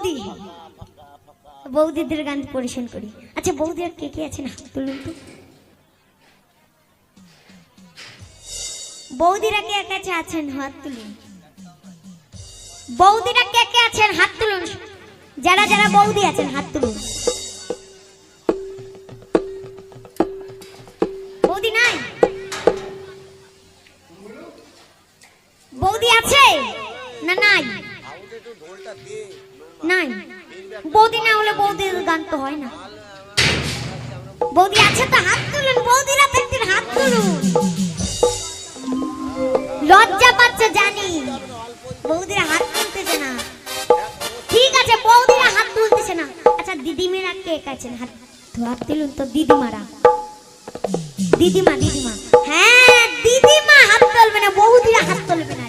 বৌদি বৌদিদের গান পরিবেশন করি। আচ্ছা বৌদিরা কে কে আছেন হাত তুলুন তো। বৌদিরা কে কে আছেন হাত তুলুন। বৌদিরা কে কে আছেন হাত তুলুন। যারা যারা বৌদি আছেন হাত তুলুন। বৌদি নাই? বৌদি আছে না? নাই নাই। বৌদি না হলে বৌদির গান তো হয় না। বৌদি আছে তো হাত তুলুন। বৌদিরা ব্যক্তির হাত তুলুন। লজ্জা পাচ্ছে জানি, বৌদিরা হাত তুলতেছে না। ঠিক আছে বৌদিরা হাত তুলতেছে না। আচ্ছা দিদিমেরা কে কাছেন হাত তুলুন তো। দিদিমারা, দিদিমা দিদিমা, হ্যাঁ দিদিমা হাত তুলবে না, বৌদিরা হাত তুলবে না।